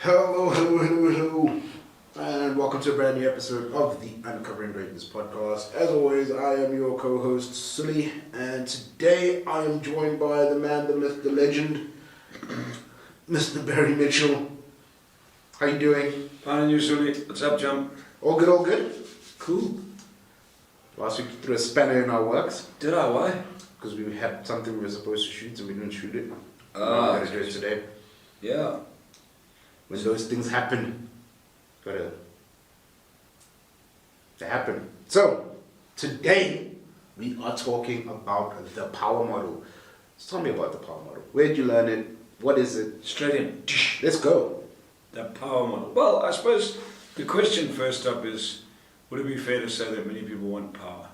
Hello, and welcome to a brand new episode of the Uncovering Greatness podcast. As always, I am your co-host, Sully, and today I am joined by the man, the myth, the legend, Mr. Barry Mitchell. How you doing? Fine, and you, Sully? What's up, Jump? All good, all good? Cool. Last week you threw a spanner in our works. Did I? Why? Because we had something we were supposed to shoot and we didn't shoot it. Ah, I'm going to do it today. Yeah. When those things happen, they happen. So, today we are talking about the power model. So tell me about the power model. Where did you learn it? What is it? Straight in. Let's go. The power model. Well, I suppose the question first up is, would it be fair to say that many people want power?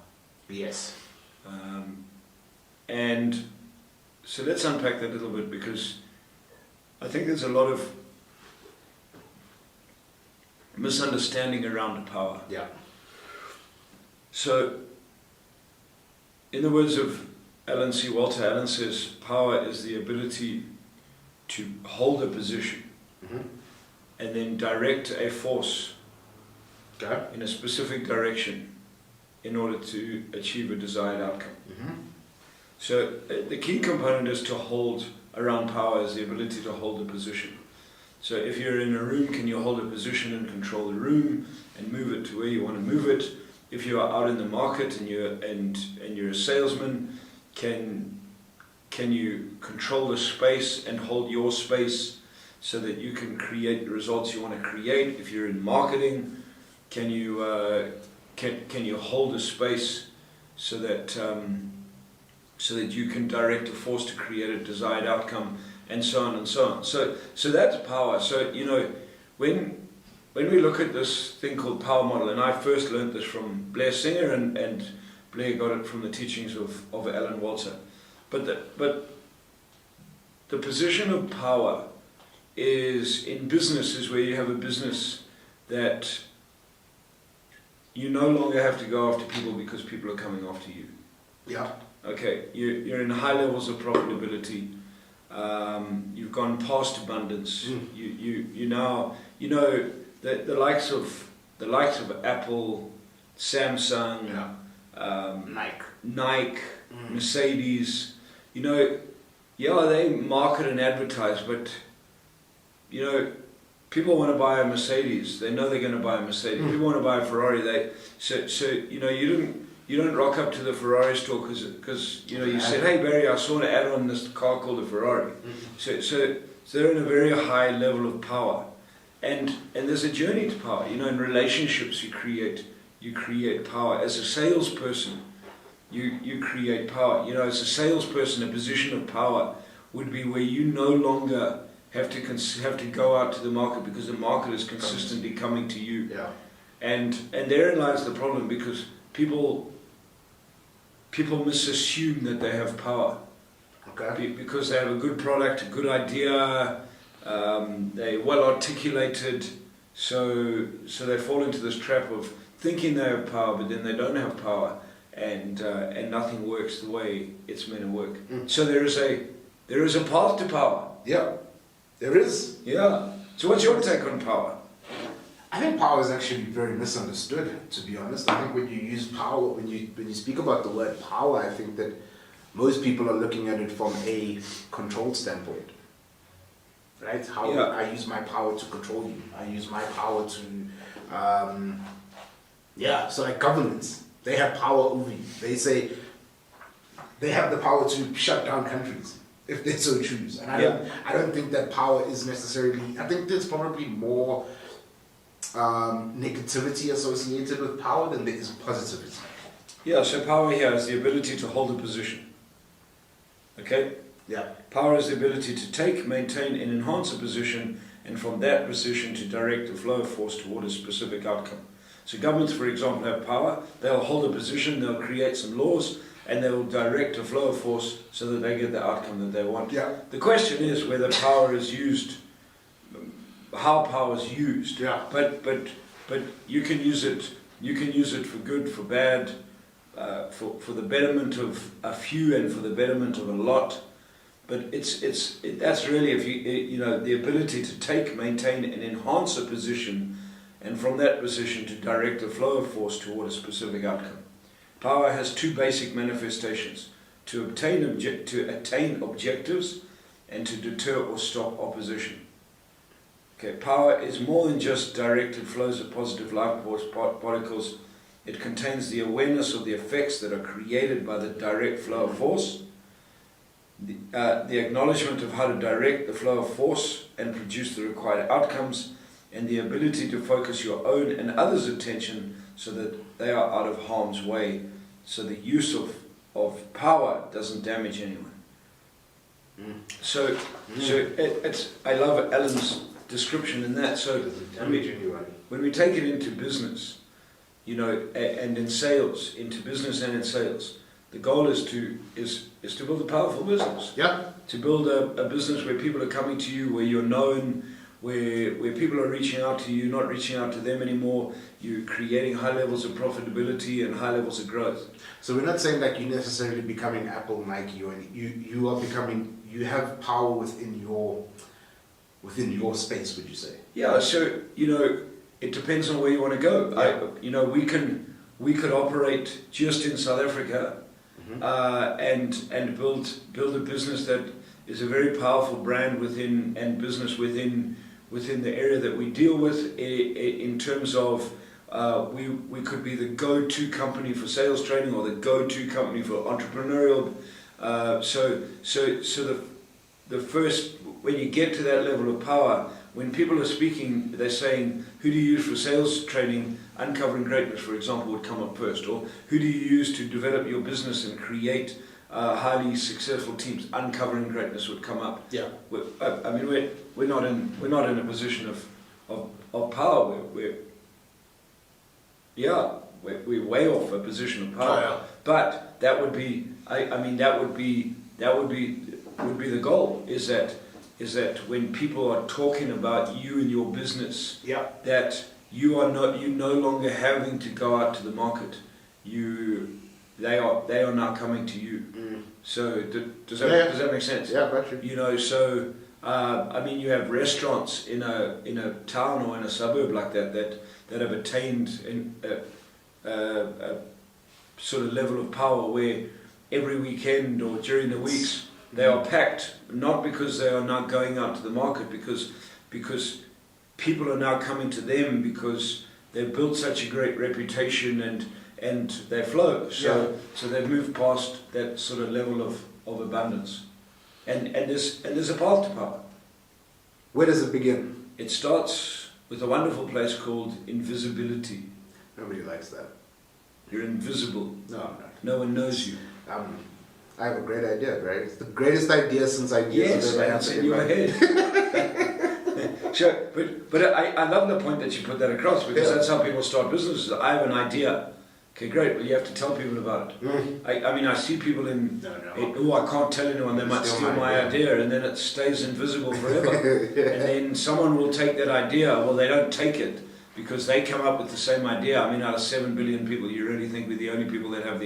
Yes. And so let's unpack that a little bit, because I think there's a lot of misunderstanding around power. Yeah. So, in the words of Alan C. Walter, Alan says, power is the ability to hold a position and then direct a force in a specific direction in order to achieve a desired outcome. So the key component is to hold around power is the ability to hold a position. So if you're in a room, can you hold a position and control the room and move it to where you want to move it? If you are out in the market and you're a salesman, can you control the space and hold your space so that you can create the results you want to create? If you're in marketing, can you hold a space so that you can direct a force to create a desired outcome, and so on and so on. So that's power. So when we look at this thing called power model, and I first learned this from Blair Singer, and Blair got it from the teachings of Alan Walter. But the position of power is in business is where you have a business that you no longer have to go after people because people are coming after you. Yeah. Okay, you're in high levels of profitability. You've gone past abundance. You now the likes of Apple, Samsung, Nike, Mercedes. They market and advertise, but people want to buy a Mercedes. They know they're going to buy a Mercedes. People want to buy a Ferrari. You don't rock up to the Ferrari store because you said, "Hey Barry, I saw an ad on this car called a Ferrari." So they're in a very high level of power, and there's a journey to power. In relationships you create power. As a salesperson, you create power. As a salesperson, a position of power would be where you no longer have to go out to the market because the market is consistently coming to you. Yeah. And therein lies the problem, because people misassume that they have power. Okay. Because they have a good product, a good idea, they're well articulated, so they fall into this trap of thinking they have power, but then they don't have power, and nothing works the way it's meant to work. So there is a path to power. Yeah. There is. Yeah. So what's your take on power? I think power is actually very misunderstood, to be honest. I think when you use power, when you speak about the word power, I think that most people are looking at it from a control standpoint. Right? I use my power to control you. I use my power to, so like governments, they have power over you. They say they have the power to shut down countries if they so choose. And I don't think that power is necessarily, I think there's probably more negativity associated with power than there is positivity. Yeah, so power here is the ability to hold a position. Okay? Yeah. Power is the ability to take, maintain, and enhance a position, and from that position to direct the flow of force toward a specific outcome. So governments, for example, have power. They'll hold a position, they'll create some laws, and they will direct a flow of force so that they get the outcome that they want. Yeah. The question is whether power is used, how power is used. Yeah. But you can use it. You can use it for good, for bad, for the betterment of a few and for the betterment of a lot. But that's really, if you know, the ability to take, maintain, and enhance a position, and from that position to direct the flow of force toward a specific outcome. Power has two basic manifestations: to attain objectives, and to deter or stop opposition. Okay, power is more than just directed flows of positive light force particles. It contains the awareness of the effects that are created by the direct flow of force, the acknowledgement of how to direct the flow of force and produce the required outcomes, and the ability to focus your own and others' attention so that they are out of harm's way, so the use of power doesn't damage anyone. So I love Alan's description in that. So when we take it into business, you know, and in sales, into business and in sales, the goal is to build a powerful business. Yeah. To build a business where people are coming to you, where you're known, where people are reaching out to you, not reaching out to them anymore. You're creating high levels of profitability and high levels of growth. So we're not saying that you're necessarily becoming Apple, Nike, or you are becoming. You have power within your space. Would you say? Yeah. So you know, it depends on where you want to go. Yeah. We could operate just in South Africa, and build a business that is a very powerful brand within the area that we deal with. In terms of we could be the go-to company for sales training or the go-to company for entrepreneurial. So the first, when you get to that level of power, when people are speaking, they're saying, who do you use for sales training? Uncovering Greatness, for example, would come up first. Or who do you use to develop your business and create highly successful teams? Uncovering Greatness would come up. Yeah. I mean, we're not in a position of power. We're way off a position of power. Oh, yeah. But that would be, that would be the goal. Is that when people are talking about you and your business, yeah, that you no longer having to go out to the market. They are now coming to you. So does that make sense? Yeah, got you. You know, so you have restaurants in a town or in a suburb like that have attained a sort of level of power where every weekend or during the weeks they are packed, not because they are not going out to the market, because people are now coming to them because they've built such a great reputation and they flow. So they've moved past that sort of level of abundance. And there's a path to power. Where does it begin? It starts with a wonderful place called invisibility. Nobody likes that. You're invisible. No, I'm not. No one knows you. I have a great idea, right? It's the greatest idea since ideas have ever it's happened in your head. Sure, but I love the point that you put that across, because that's how people start businesses. I have an idea. Okay, great. Well, you have to tell people about it. I see people I can't tell anyone, they might steal my idea, and then it stays invisible forever. And then someone will take that idea. Well, they don't take it because they come up with the same idea. Out of 7 billion people, you really think we're the only people that have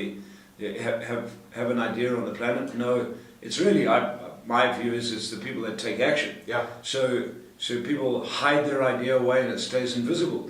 an idea on the planet? No, it's really, my view is it's the people that take action. Yeah. So people hide their idea away and it stays invisible.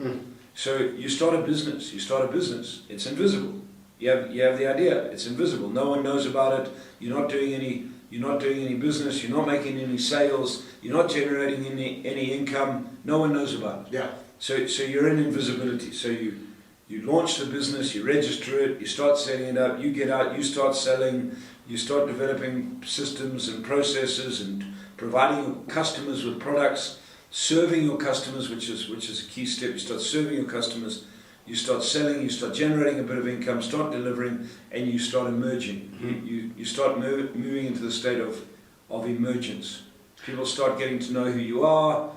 So you start a business, it's invisible. You have the idea, it's invisible. No one knows about it. You're not doing any business, you're not making any sales, you're not generating any income. No one knows about it. Yeah. So you're in invisibility. So you launch the business, you register it, you start setting it up, you get out, you start selling, you start developing systems and processes and providing your customers with products, serving your customers, which is a key step. You start serving your customers, you start selling, you start generating a bit of income, start delivering, and you start emerging. You start moving into the state of emergence. People start getting to know who you are,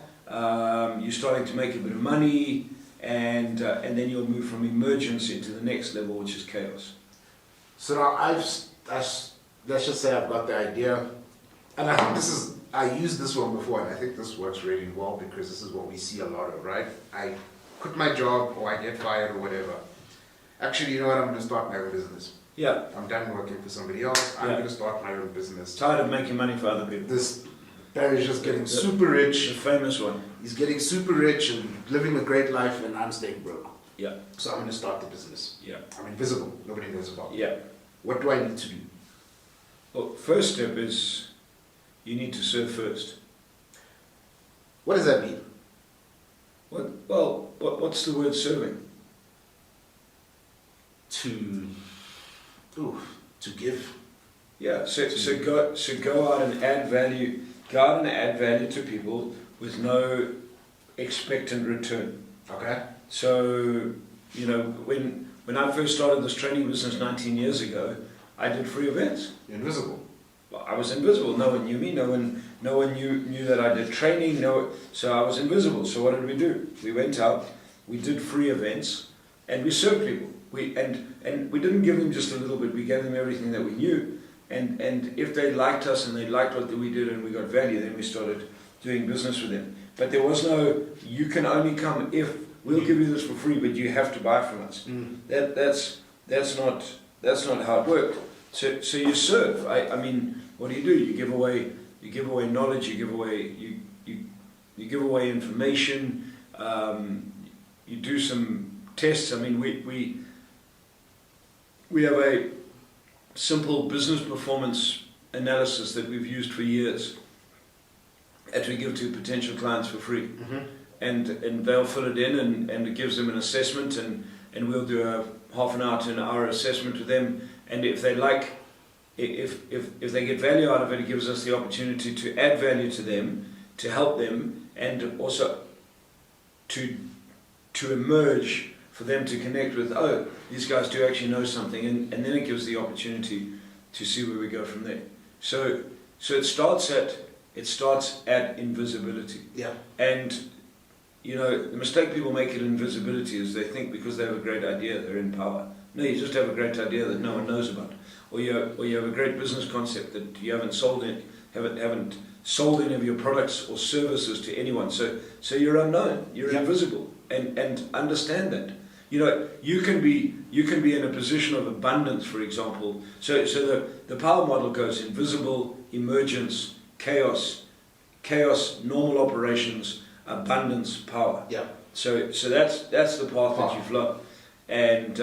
you're starting to make a bit of money, and then you'll move from emergence into the next level, which is chaos. So now let's just say I've got the idea, and I think I used this one before, and I think this works really well because this is what we see a lot of, right? I quit my job, or I get fired, or whatever. Actually, you know what? I'm going to start my own business. Yeah. I'm done working for somebody else. I'm Yeah. going to start my own business. Tired of making money for other people. This Barry's just getting super The rich. famous one. He's getting super rich and living a great life, and I'm staying broke. Yeah. So I'm going to start the business. Yeah. I'm invisible. Nobody knows about me. Yeah. What do I need to do? Well, first step is you need to serve first. What does that mean? What's the word serving? To give. Yeah, so go out and add value. Go out and add value to people with no expectant return. Okay. So, you know, when I first started this training business 19 years ago, I did free events. You're invisible. Well, I was invisible. No one knew me. No one knew that I did training. So I was invisible. So what did we do? We went out, we did free events, and we served people. And we didn't give them just a little bit. We gave them everything that we knew. And if they liked us and they liked what we did and we got value, then we started doing business with them. But there was no, you can only come if we'll give you this for free, but you have to buy from us. That's not how it worked. So you serve. I mean, what do? You give away knowledge. You give away information. You do some tests. I mean, we have a simple business performance analysis that we've used for years that we give to potential clients for free. And they'll fill it in and it gives them an assessment and we'll do a half an hour to an hour assessment with them, and if they like, if they get value out of it, it gives us the opportunity to add value to them, to help them, and also to emerge, for them to connect with, oh, these guys do actually know something, and then it gives the opportunity to see where we go from there. So it starts at invisibility. Yeah. And you know, the mistake people make in invisibility is they think because they have a great idea they're in power. No, you just have a great idea that no one knows about, or you have a great business concept that you haven't sold any of your products or services to anyone. So you're unknown, you're invisible, and understand that. You know, you can be in a position of abundance, for example. So the power model goes invisible, emergence, chaos, normal operations, abundance, power. Yeah. So that's the path that you flow, and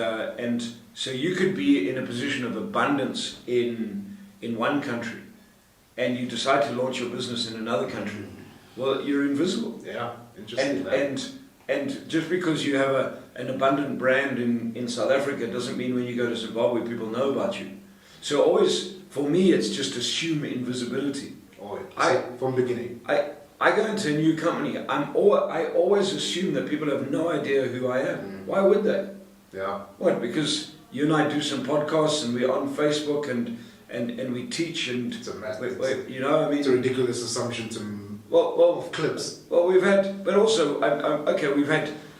so you could be in a position of abundance in one country, and you decide to launch your business in another country. Well, you're invisible. Yeah. Interesting. And just because you have an abundant brand in South Africa doesn't mean when you go to Zimbabwe people know about you. So always, for me, it's just assume invisibility. From the beginning. I go into a new company. I always assume that people have no idea who I am. Why would they? Yeah. What? Because you and I do some podcasts and we're on Facebook and we teach and It's a you know, I mean, it's a ridiculous assumption to clips. Well, we've had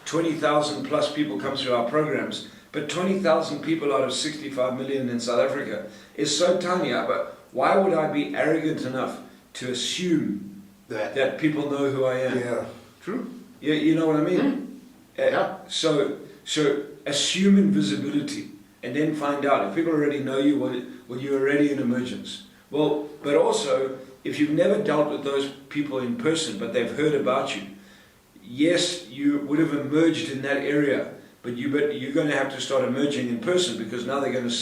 20,000 plus people come through our programs, but 20,000 people out of 65 million in South Africa is so tiny. But why would I be arrogant enough to assume that people know who I am? Yeah, true. You know what I mean? Yeah. So assume invisibility, and then find out if people already know you. Well, you're already in emergence. Well, but also if you've never dealt with those people in person, but they've heard about you, yes, you would have emerged in that area, but you're going to have to start emerging in person, because now they're going to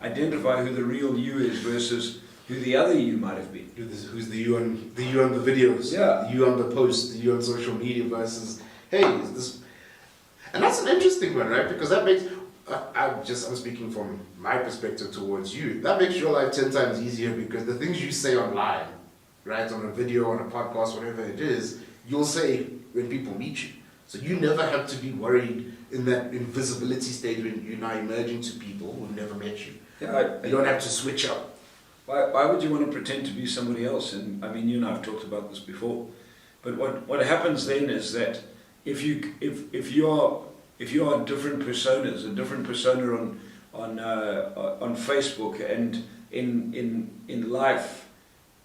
identify who the real you is versus who the other you might have been. Who's the you on the videos? Yeah. The you on the post, the you on social media versus, hey, is this? And that's an interesting one, right? Because that makes, I'm speaking from my perspective towards you. That makes your life 10 times easier, because the things you say online, right, on a video, on a podcast, whatever it is, you'll say when people meet you. So you never have to be worried in that invisibility stage when you're now emerging to people who've never met you. Yeah, you don't have to switch up. Why would you want to pretend to be somebody else? And I mean, you and I have talked about this before. But what happens then is that if you are different personas, a different persona on Facebook, and in life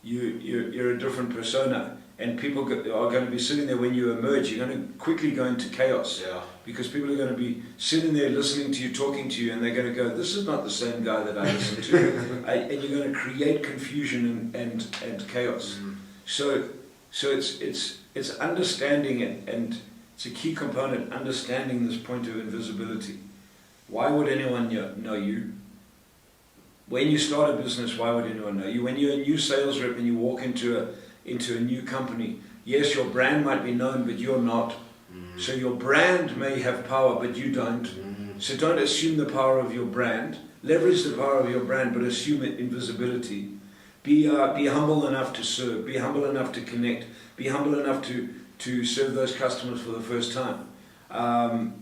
you're a different persona, and people are going to be sitting there when you emerge. You're going to quickly go into chaos. Yeah. Because people are going to be sitting there listening to you, talking to you, and they're going to go, this is not the same guy that I listened to. And you're going to create confusion and chaos. So it's understanding it, and it's a key component, understanding this point of invisibility. Why would anyone know you? When you start a business, why would anyone know you? When you're a new sales rep and you walk into a new company, yes, your brand might be known, but you're not. So your brand may have power, but you don't. So don't assume the power of your brand. Leverage the power of your brand, but assume invisibility. Be humble enough to serve. Be humble enough to connect. Be humble enough to serve those customers for the first time.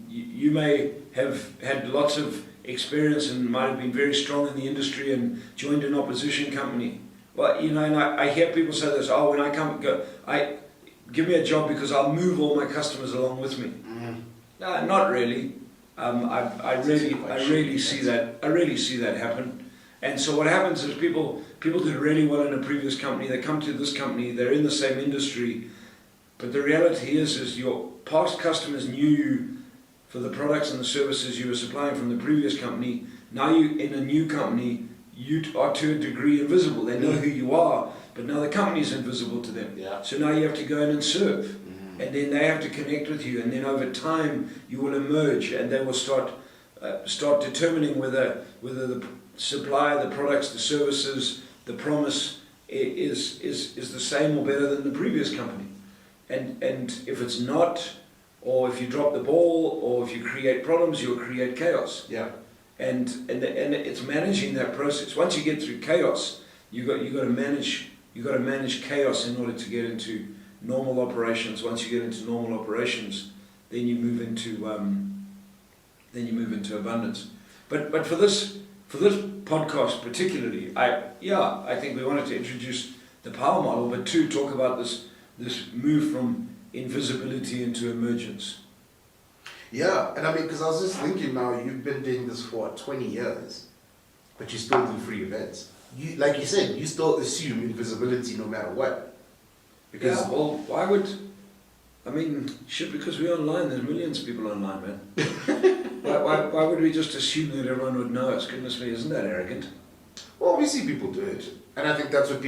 You may have had lots of experience and might have been very strong in the industry and joined an opposition company. Well, and I hear people say this, when I give me a job because I'll move all my customers along with me. No, not really. I really see that happen. And so what happens is people did really well in a previous company, they come to this company, they're in the same industry, but the reality is your past customers knew you for the products and the services you were supplying from the previous company. Now you in a new company, you are to a degree invisible. They know who you are, but now the company is invisible to them. Yeah. So now you have to go in and serve. And then they have to connect with you, and then over time you will emerge, and they will start determining whether the supply, the products, the services, the promise is the same or better than the previous company. And if it's not, or if you drop the ball, or if you create problems, you'll create chaos. Yeah. And it's managing that process. Once you get through chaos, you got to manage chaos in order to get into normal operations. Once you get into normal operations, then you move into abundance. But for this podcast particularly, I think we wanted to introduce the power model, but to talk about this move from invisibility into emergence. Yeah, and I mean, because I was just thinking now, you've been doing this for 20 years, but you still do free events. You, like you said, you still assume invisibility no matter what. Because why would, because we're online, there's millions of people online, man. why would we just assume that everyone would know us? Goodness me, isn't that arrogant? Well, we see people do it. And I think that's what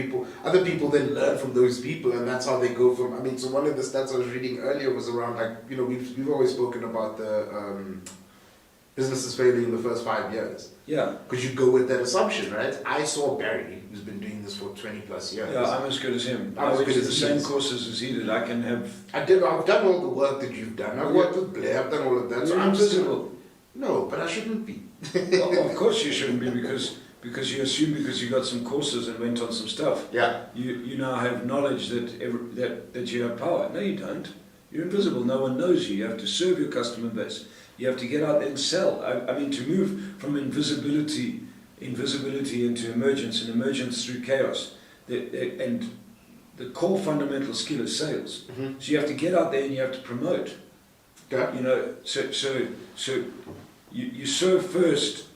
other people then learn from those people, and that's how they go from, so one of the stats I was reading earlier was around, we've always spoken about the businesses failing in the first 5 years. Yeah. Because you go with that assumption, right? I saw Barry, who's been doing this for 20 plus years. Yeah, I'm as good as him. I went to the same courses as he did. I've done all the work that you've done. I've worked with Blair, I've done all of that. So I'm invisible. No, but I shouldn't be. Well, of course you shouldn't be, because you assume because you got some courses and went on some stuff. Yeah. You now have knowledge that you have power. No, you don't. You're invisible. No one knows you. You have to serve your customer base. You have to get out there and sell. To move from invisibility into emergence, and emergence through chaos. And the core fundamental skill is sales. Mm-hmm. So you have to get out there and you have to promote. Okay. So you serve first.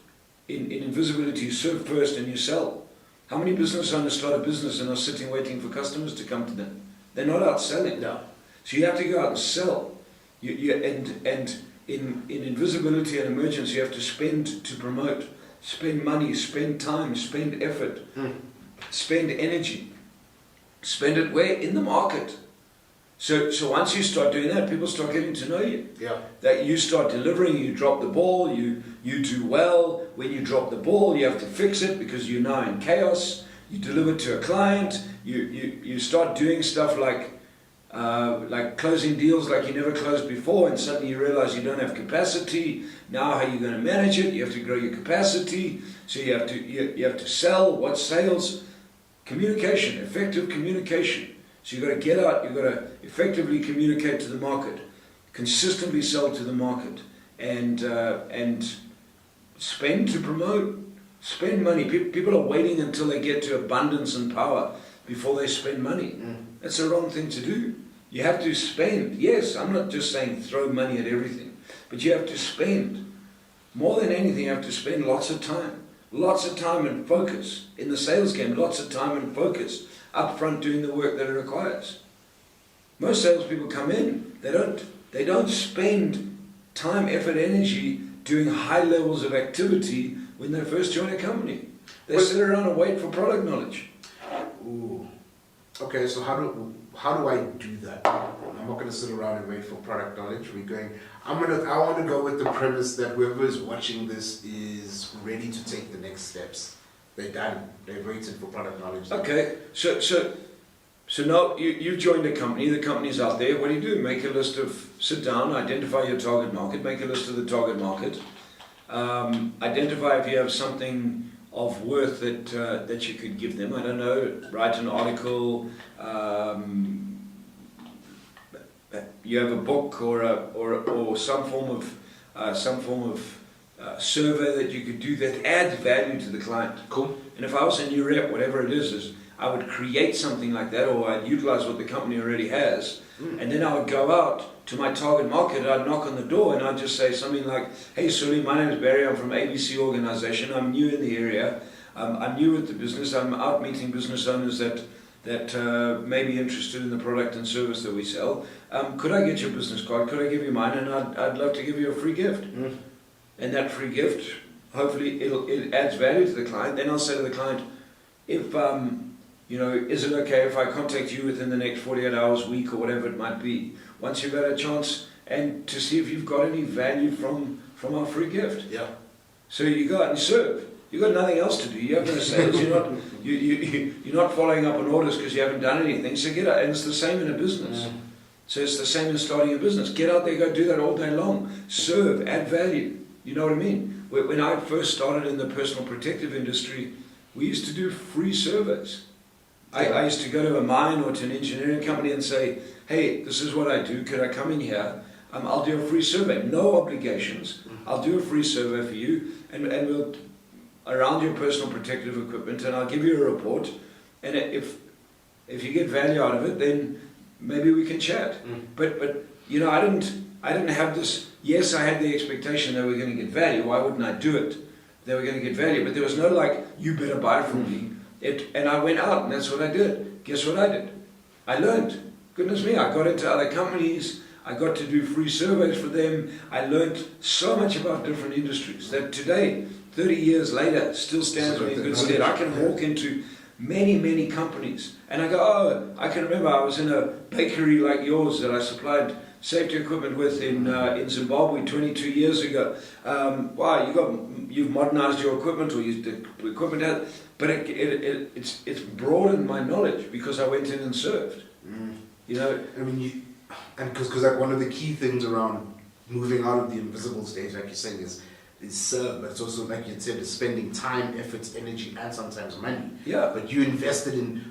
In invisibility, you serve first and you sell. How many business owners start a business and are sitting waiting for customers to come to them? They're not out selling. No. So you have to go out and sell. And in invisibility and emergence, you have to spend to promote. Spend money, spend time, spend effort, spend energy. Spend it where? In the market. So once you start doing that, people start getting to know you. Yeah. That you start delivering, you drop the ball, you do well. When you drop the ball, you have to fix it because you're now in chaos. You deliver to a client. You start doing stuff like closing deals like you never closed before, and suddenly you realize you don't have capacity. Now how are you going to manage it? You have to grow your capacity. So you have to sell. What sales? Communication, effective communication. So you've got to get out, you've got to effectively communicate to the market, consistently sell to the market, and spend to promote, spend money. People are waiting until they get to abundance and power before they spend money. That's the wrong thing to do. You have to spend. Yes, I'm not just saying throw money at everything, but you have to spend. More than anything, you have to spend lots of time and focus. In the sales game, lots of time and focus up front doing the work that it requires. Most salespeople come in, they don't spend time, effort, energy doing high levels of activity when they first join a company. They sit around and wait for product knowledge. Ooh. Okay, so how do I do that? I'm not going to sit around and wait for product knowledge. I want to go with the premise that whoever is watching this is ready to take the next steps. They're done. They've waited for product knowledge. Okay, so now you've joined a company, the company's out there. What do? Make a list sit down, identify your target market, make a list of the target market, identify if you have something of worth that you could give them. I don't know, write an article, you have a book or some form of survey that you could do that adds value to the client. Cool. And if I was a new rep, whatever it is I would create something like that, or I'd utilize what the company already has, and then I would go out to my target market. I'd knock on the door and I'd just say something like, "Hey Sully, my name is Barry, I'm from ABC organization, I'm new in the area, I'm new with the business, I'm out meeting business owners that may be interested in the product and service that we sell. Could I get your business card, could I give you mine, and I'd love to give you a free gift." And that free gift, hopefully it adds value to the client. Then I'll say to the client, if is it okay if I contact you within the next 48 hours, week, or whatever it might be, once you've had a chance, and to see if you've got any value from our free gift. Yeah. So you go out and serve. You've got nothing else to do. You have no sales. You're not following up on orders because you haven't done anything. So get out, and it's the same in a business. So it's the same in starting a business. Get out there, go do that all day long. Serve, add value. You know what I mean? When I first started in the personal protective industry, we used to do free surveys. I used to go to a mine or to an engineering company and say, "Hey, this is what I do. Could I come in here? I'll do a free survey. No obligations. I'll do a free survey for you, and we'll around your personal protective equipment, and I'll give you a report. And if you get value out of it, then maybe we can chat." But I didn't have this. Yes, I had the expectation they were going to get value. Why wouldn't I do it? They were going to get value, but there was no like, "You better buy from me." And I went out, and that's what I did. Guess what I did? I learned. Goodness me, I got into other companies. I got to do free surveys for them. I learned so much about different industries that today, 30 years later, still stands me in good stead. I can walk into many, many companies, and I go, "Oh, I can remember I was in a bakery like yours that I supplied safety equipment with in Zimbabwe 22 years ago. Wow, you've modernized your equipment, or the equipment has." But it's broadened my knowledge because I went in and served. I mean, because like one of the key things around moving out of the invisible stage, like you're saying, is serve, but it's also, like you said, is spending time, effort, energy, and sometimes money. Yeah. But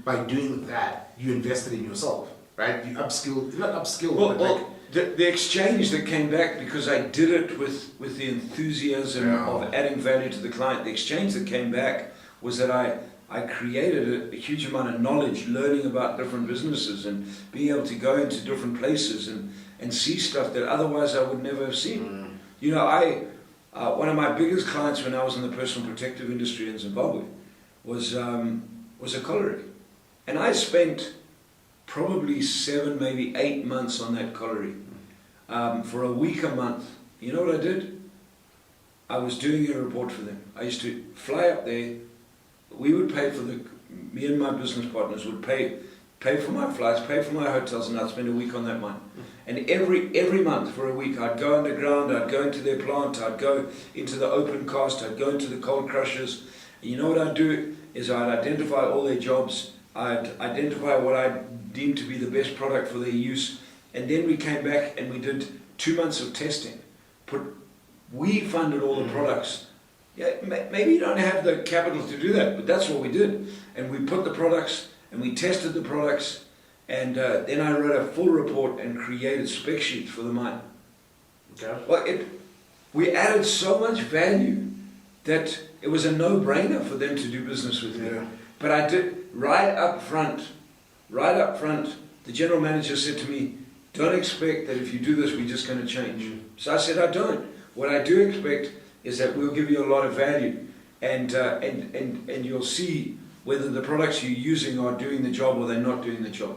by doing that, you invested in yourself, right? You upskilled, not upskilled, well, the exchange that came back, because I did it with the enthusiasm of adding value to the client, the exchange that came back was that I created a huge amount of knowledge, learning about different businesses and being able to go into different places and see stuff that otherwise I would never have seen. One of my biggest clients when I was in the personal protective industry in Zimbabwe was a colliery. And I spent probably 7, maybe 8 months on that colliery. For a week, a month. You know what I did? I was doing a report for them. I used to fly up there. We would pay for me and my business partners would pay for my flights, pay for my hotels, and I'd spend a week on that mine. And every month for a week, I'd go underground, I'd go into their plant, I'd go into the open cast, I'd go into the cold crushers. And you know what I'd do is I'd identify all their jobs, I'd identify what I deemed to be the best product for their use, and then we came back and we did 2 months of testing. We funded all the products. Yeah, maybe you don't have the capital to do that, but that's what we did. And we put the products, and we tested the products, and then I wrote a full report and created spec sheets for the mine. Okay. Well, we added so much value that it was a no-brainer for them to do business with me. But I did, right up front, the general manager said to me, "Don't expect that if you do this, we're just going to change." So I said, "I don't. What I do expect is that we'll give you a lot of value, and you'll see whether the products you're using are doing the job or they're not doing the job."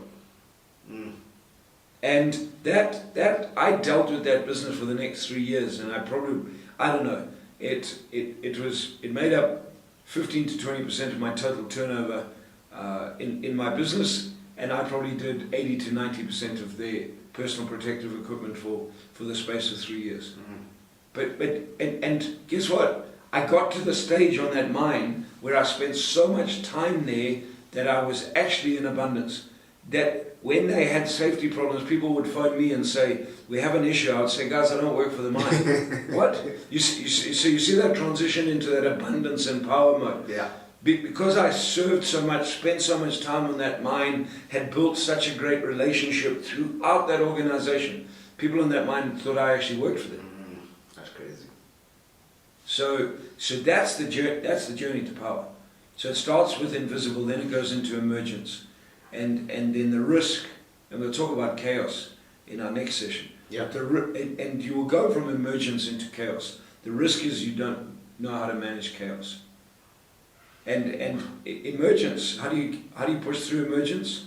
And that I dealt with that business for the next 3 years, and I don't know, it made up 15 to 20% of my total turnover in my business, and I probably did 80 to 90% of their personal protective equipment for the space of 3 years. And guess what? I got to the stage on that mine where I spent so much time there that I was actually in abundance. That when they had safety problems, people would phone me and say, "We have an issue." I would say, "Guys, I don't work for the mine." What? So you see that transition into that abundance and power mode? Yeah. Because I served so much, spent so much time on that mine, had built such a great relationship throughout that organization. People in that mine thought I actually worked for them. That's crazy. So that's the journey to power. So it starts with invisible, then it goes into emergence, and then the risk, and we'll talk about chaos in our next session. Yeah. And you will go from emergence into chaos. The risk is you don't know how to manage chaos. And emergence, how do you push through emergence?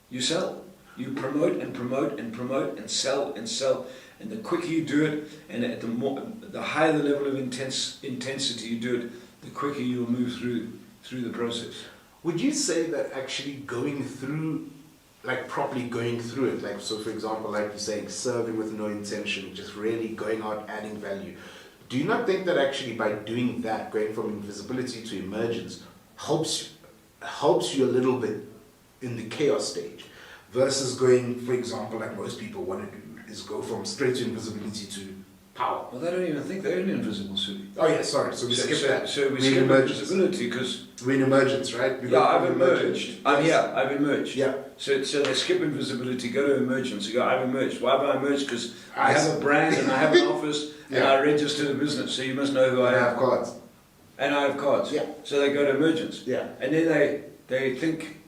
You sell. You promote and promote and promote and sell and sell. And the quicker you do it, and at the higher the level of intensity you do it, the quicker you'll move through the process. Would you say that actually going through, like properly going through it, like so for example, like you're saying, serving with no intention, just really going out adding value, do you not think that actually by doing that, going from invisibility to emergence, helps you a little bit in the chaos stage, versus going, for example, like most people want to do, is go from straight to invisibility to power? Well, they don't even think they're in invisible, Sudi. Oh yeah, sorry. So we skip that. So we skip invisibility because we're in emergence, right? I've emerged. I've emerged. Yeah. So they skip invisibility, go to emergence. You go, I've emerged. Why have I emerged? Because I have a brand and I have an office and I registered a business. So you must know who I am. I have cards. And I have cards. Yeah. So they go to emergence. Yeah. And then they think,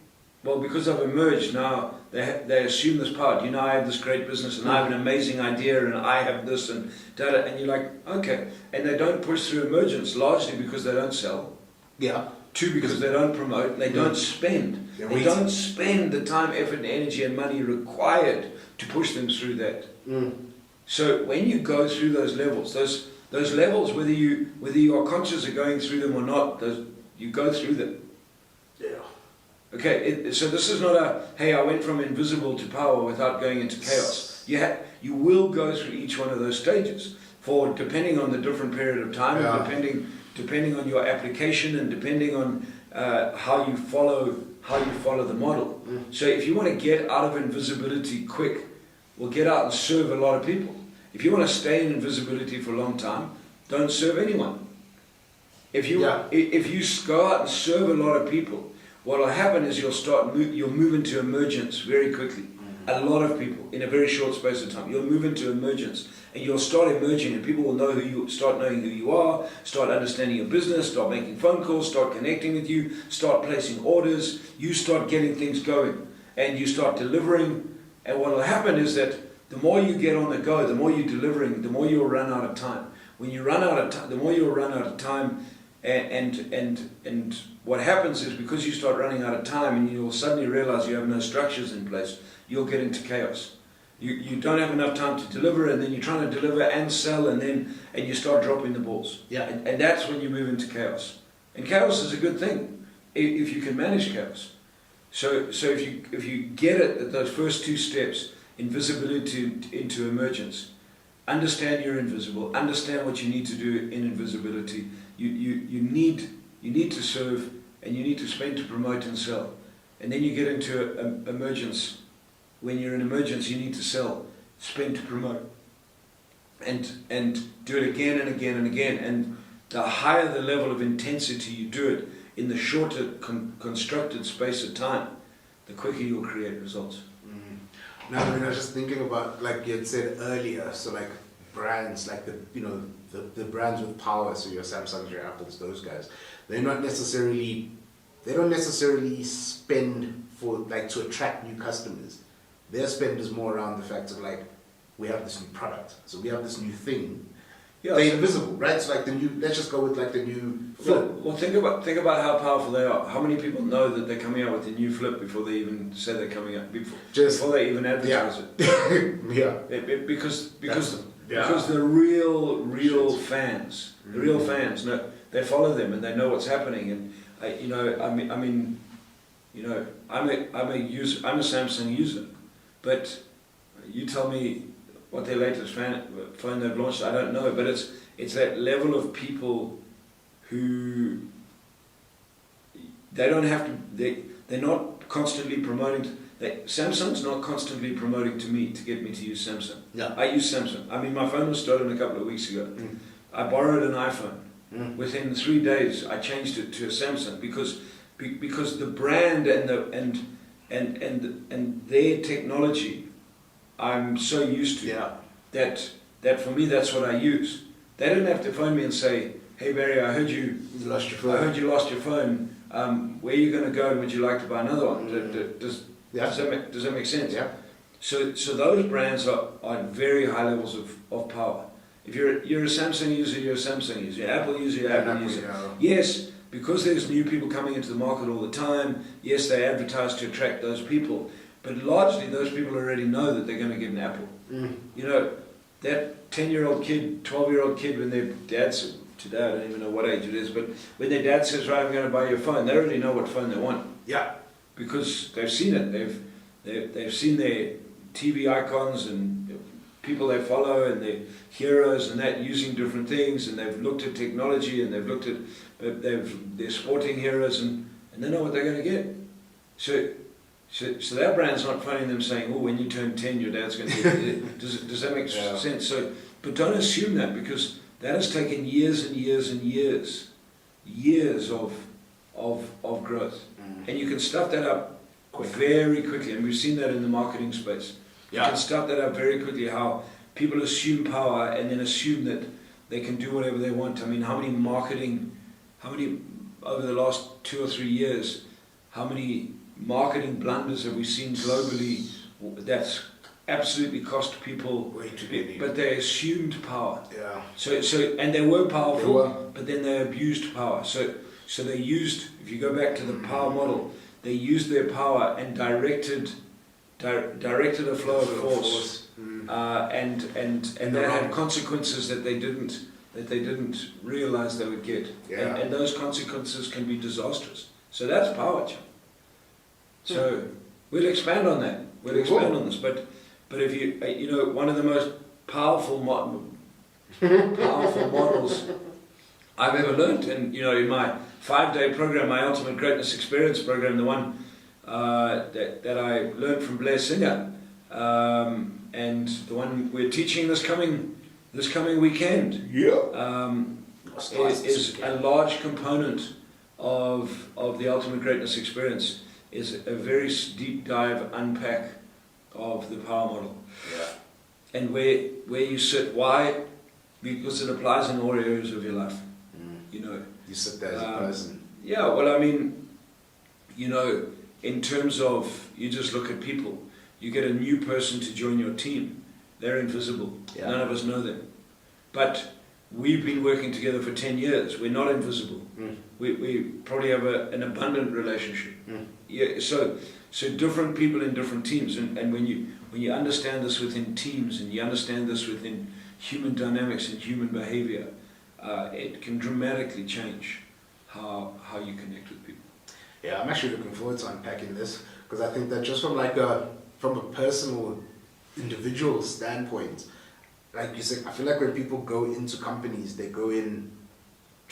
well, because I've emerged now, they assume this part. You know, I have this great business and I have an amazing idea and I have this and da-da. And you're like, okay. And they don't push through emergence, largely because they don't sell. Yeah. 2, because they don't promote. They don't spend. They don't spend the time, effort, and energy and money required to push them through that. So when you go through those levels, those levels, whether you are conscious of going through them or not, you go through them. Yeah. Okay, so this is not a, hey, I went from invisible to power without going into chaos. You will go through each one of those stages, depending on the different period of time, depending on your application, and depending on how you follow the model. So if you want to get out of invisibility quick, well, get out and serve a lot of people. If you want to stay in invisibility for a long time, don't serve anyone. If you go out and serve a lot of people, what will happen is you'll move into emergence very quickly. A lot of people in a very short space of time. You'll move into emergence and you'll start emerging, and people will start knowing who you are, start understanding your business, start making phone calls, start connecting with you, start placing orders, you start getting things going and you start delivering. And what will happen is that the more you get on the go, the more you're delivering, the more you'll run out of time. When you run out of time, the more you'll run out of time. And what happens is, because you start running out of time and you'll suddenly realize you have no structures in place, you'll get into chaos. You don't have enough time to deliver, and then you're trying to deliver and sell, and you start dropping the balls. Yeah. And that's when you move into chaos. And chaos is a good thing if you can manage chaos. So if you get it at those first 2 steps, invisibility into emergence, understand you're invisible, understand what you need to do in invisibility. You need to serve, and you need to spend to promote and sell. And then you get into emergence. When you're in emergence, you need to sell, spend to promote, and do it again and again and again. And the higher the level of intensity you do it in the shorter constructed space of time, the quicker you'll create results. Now, I mean, I was just thinking about, like you had said earlier, so like brands, like the brands with power, so your Samsungs, your Apples, those guys, they don't necessarily spend for like to attract new customers. Their spend is more around the fact of like, we have this new product, so we have this new thing, Yeah, They're so- invisible, right? So like the new, let's just go with like the new flip. Well, think about how powerful they are. How many people know that they're coming out with the new flip before they even say they're coming out, before they even advertise it? Yeah. Because the real fans, the real fans, know, they follow them and they know what's happening. And I'm a user. I'm a Samsung user, but you tell me what their latest phone they've launched. I don't know, but it's that level of people who they don't have to. They're not constantly promoting. Samsung's not constantly promoting to me to get me to use Samsung. Yeah. I use Samsung. I mean, my phone was stolen a couple of weeks ago. I borrowed an iPhone. Within 3 days, I changed it to a Samsung because the brand and their technology, I'm so used to that for me that's what I use. They don't have to phone me and say, "Hey Barry, I heard you lost your phone. I heard you lost your phone. Where are you going to go? And would you like to buy another one?" Does that make sense? Yeah. So those brands are at very high levels of power. If you're a Samsung user, you're a Samsung user. You're Apple user, you're Apple user. Yes, because there's new people coming into the market all the time. Yes, they advertise to attract those people, but largely those people already know that they're going to get an Apple. You know, that 10-year-old kid, 12-year-old kid, when their dad says, today I don't even know what age it is, but when their dad says, "Right, I'm going to buy your phone," they already know what phone they want. Yeah. Because they've seen it. They've seen their TV icons and people they follow and their heroes and that using different things, and they've looked at technology and they've looked at their sporting heroes and they know what they're going to get. So that brand's not phoning them saying, "Oh, when you turn 10, your dad's going to get it." Does that make sense? So, but don't assume that, because that has taken years and years and years of growth, and you can stuff that up very quickly, and we've seen that in the marketing space. You can start that up very quickly, how people assume power and then assume that they can do whatever they want. I mean, how many over the last 2 or 3 years, how many marketing blunders have we seen globally that's absolutely cost people, but they assumed power. Yeah. So and they were powerful, but then they abused power. So they used, if you go back to the power model, they used their power and directed a flow of force, and that had consequences that they didn't realize they would get, and those consequences can be disastrous. So that's power, John. So we'll expand on that. We'll expand on this, but if you know, one of the most powerful models I've ever learned, and you know, in my 5-day program, my Ultimate Greatness Experience program, the one that I learned from Blair Singer, and the one we're teaching this coming weekend, is a large component of the Ultimate Greatness Experience, is a very deep dive unpack of the power model, and where you sit. Why? Because it applies in all areas of your life. You know, you sit there as a person. Yeah, well, I mean, you know, in terms of, you just look at people. You get a new person to join your team. They're invisible. None of us know them. But we've been working together for 10 years. We're not invisible. We probably have an abundant relationship. So different people in different teams. And when you understand this within teams, and you understand this within human dynamics and human behavior, it can dramatically change how you connect with people. Yeah, I'm actually looking forward to unpacking this, because I think that just from a personal, individual standpoint, like you said, I feel like when people go into companies, they go in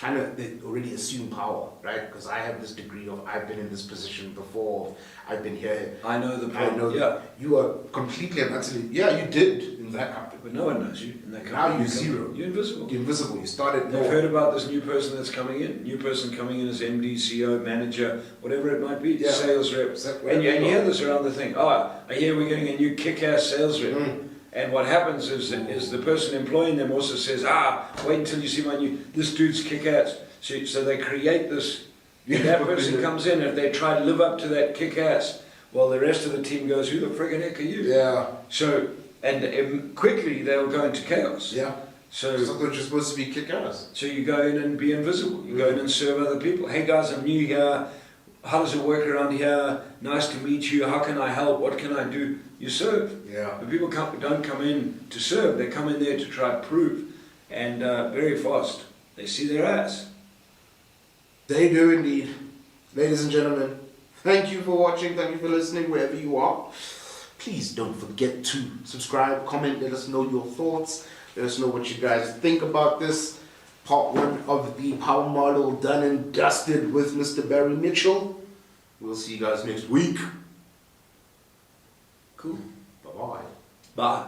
they already assume power, right? Because I have this degree of, I've been in this position before, I've been here. I know the power. I know you are completely and utterly, you did in that company. But no one knows you in that company. Now you're zero. You're invisible. You're invisible. You started. They've heard about this new person that's coming in. New person coming in as MD, CEO, manager, whatever it might be. Sales rep. And you hear this around the thing. Oh, I hear we're getting a new kick-ass sales rep. And what happens is the person employing them also says, wait until you see this dude's kick-ass. So they create this. That person comes in, if they try to live up to that kick-ass, well, the rest of the team goes, "Who the friggin' heck are you?" Yeah. So, and quickly they'll go into chaos. Yeah. So I thought you're supposed to be kick-ass. So you go in and be invisible. You go in and serve other people. Hey guys, I'm new here. How does it work around here? Nice to meet you. How can I help? What can I do? You serve. Yeah. But people don't come in to serve. They come in there to try to prove. And very fast, they see their ass. They do indeed. Ladies and gentlemen, thank you for watching. Thank you for listening wherever you are. Please don't forget to subscribe, comment, let us know your thoughts. Let us know what you guys think about this. Part 1 of the power model done and dusted with Mr. Barry Mitchell. We'll see you guys next week. Cool. Bye-bye. Bye.